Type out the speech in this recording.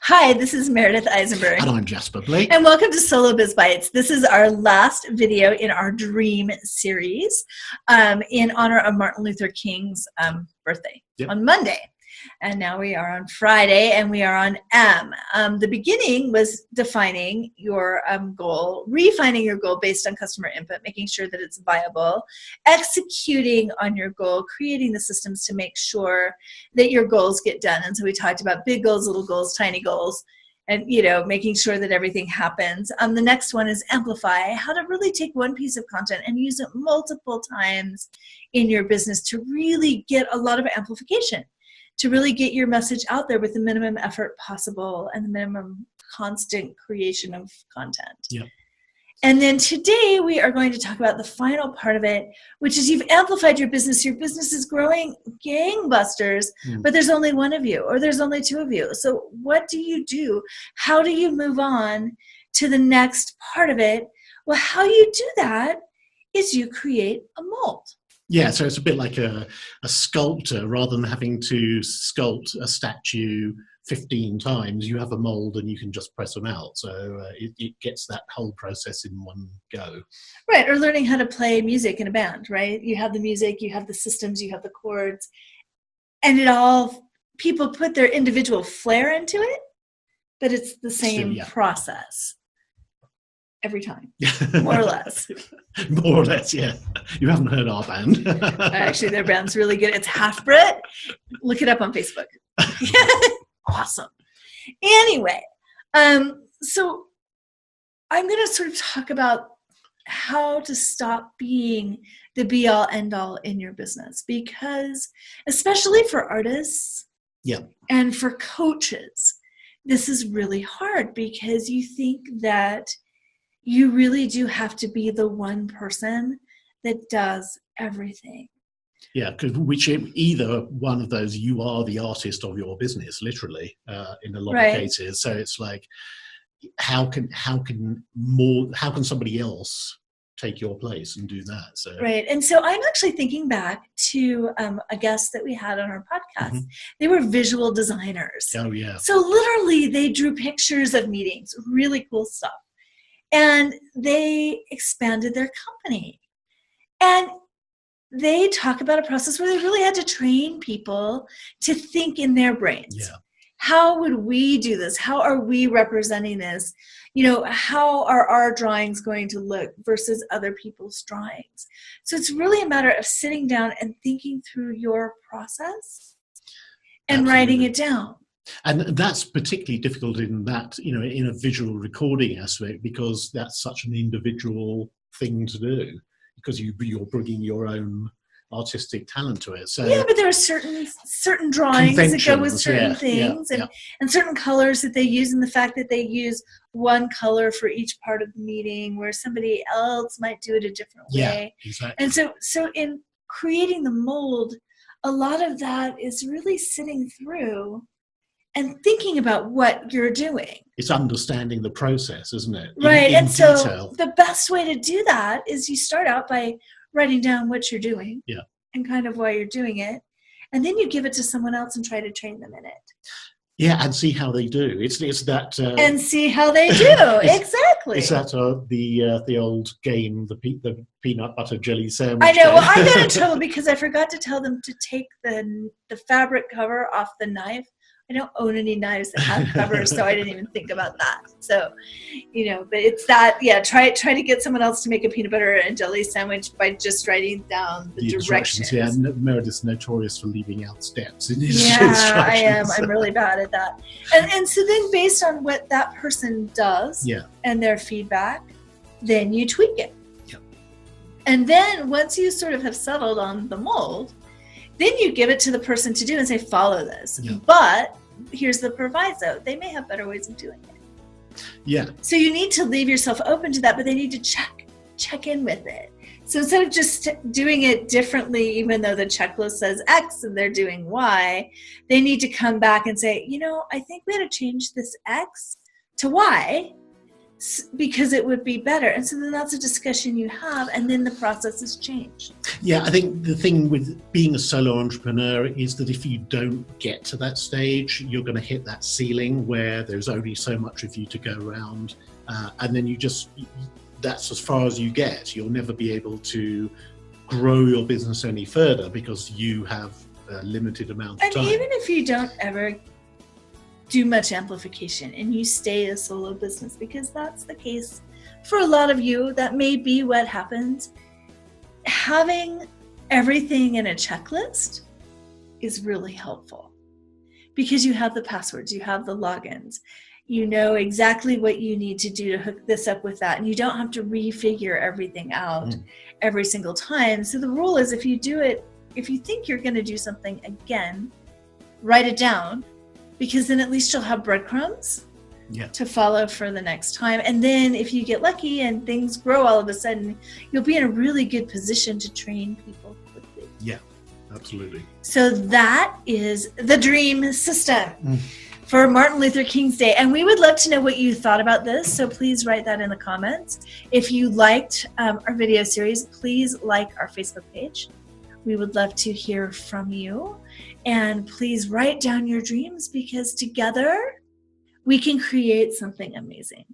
Hi, this is Meredith Eisenberg. And I'm Jasper Blake. And welcome to Solo Biz Bites. This is our last video in our Dream series in honor of Martin Luther King's birthday on Monday. And now we are on Friday and we are on M. The beginning was defining your goal, refining your goal based on customer input, making sure that it's viable, executing on your goal, creating the systems to make sure that your goals get done. And so we talked about big goals, little goals, tiny goals, and making sure that everything happens. The next one is Amplify, how to really take one piece of content and use it multiple times in your business to really get a lot of amplification, to really get your message out there with the minimum effort possible and the minimum constant creation of content. Yep. And then today we are going to talk about the final part of it, which is you've amplified your business. Your business is growing gangbusters, but there's only one of you or there's only two of you. So what do you do? How do you move on to the next part of it? Well, how you do that is you create a mold. Yeah, so it's a bit like a sculptor. Rather than having to sculpt a statue 15 times, you have a mold and you can just press them out. So it gets that whole process in one go. Right, or learning how to play music in a band, right? You have the music, you have the systems, you have the chords, and people put their individual flair into it, but it's the same process. Every time, more or less. More or less, yeah. You haven't heard our band. Actually, their band's really good. It's Half Brit. Look it up on Facebook. Awesome. Anyway, so I'm going to sort of talk about how to stop being the be-all, end-all in your business, because especially for artists and for coaches, this is really hard because you think that you really do have to be the one person that does everything. Yeah, because either one of those, you are the artist of your business, literally, in a lot of cases. So it's like, how can somebody else take your place and do that? So and so I'm actually thinking back to a guest that we had on our podcast. They were visual designers. Oh yeah. So literally, they drew pictures of meetings, really cool stuff. And they expanded their company. And they talk about a process where they really had to train people to think in their brains. Yeah. How would we do this? How are we representing this? How are our drawings going to look versus other people's drawings? So it's really a matter of sitting down and thinking through your process and writing it down. And that's particularly difficult in that, in a visual recording aspect, because that's such an individual thing to do, because you're bringing your own artistic talent to it. So but there are certain drawings that go with certain things and certain colors that they use, and the fact that they use one color for each part of the meeting where somebody else might do it a different way. Exactly. And so in creating the mold, a lot of that is really sitting through and thinking about what you're doing. It's understanding the process, isn't it? Right, in so detail. The best way to do that is you start out by writing down what you're doing and kind of why you're doing it, and then you give it to someone else and try to train them in it. Yeah, and see how they do. It's that. And see how they do, exactly. Is that the old game, the peanut butter jelly sandwich? I know. Game? Well, I got in trouble because I forgot to tell them to take the fabric cover off the knife. I don't own any knives that have covers, so I didn't even think about that. So, but it's that, try to get someone else to make a peanut butter and jelly sandwich by just writing down the directions. Yeah, Meredith's notorious for leaving out steps in his instructions. I am. I'm really bad at that. And so then based on what that person does and their feedback, then you tweak it. Yep. And then once you sort of have settled on the mold, then you give it to the person to do and say, follow this. Yeah. But here's the proviso. They may have better ways of doing it. Yeah. So you need to leave yourself open to that, but they need to check in with it. So instead of just doing it differently, even though the checklist says X and they're doing Y, they need to come back and say, I think we had to change this X to Y because it would be better. And so then that's a discussion you have, and then the process is changed. Yeah, I think the thing with being a solo entrepreneur is that if you don't get to that stage, you're going to hit that ceiling where there's only so much of you to go around. And then that's as far as you get. You'll never be able to grow your business any further because you have a limited amount of time. And even if you don't ever do much amplification and you stay a solo business, because that's the case for a lot of you, that may be what happens. Having everything in a checklist is really helpful because you have the passwords, you have the logins, you know exactly what you need to do to hook this up with that, and you don't have to refigure everything out every single time. So the rule is, if you think you're going to do something again, write it down, because then at least you'll have breadcrumbs to follow for the next time. And then if you get lucky and things grow all of a sudden, you'll be in a really good position to train people quickly. Yeah, absolutely. So that is the dream system for Martin Luther King's Day. And we would love to know what you thought about this. So please write that in the comments. If you liked our video series, please like our Facebook page. We would love to hear from you. And please write down your dreams, because together we can create something amazing.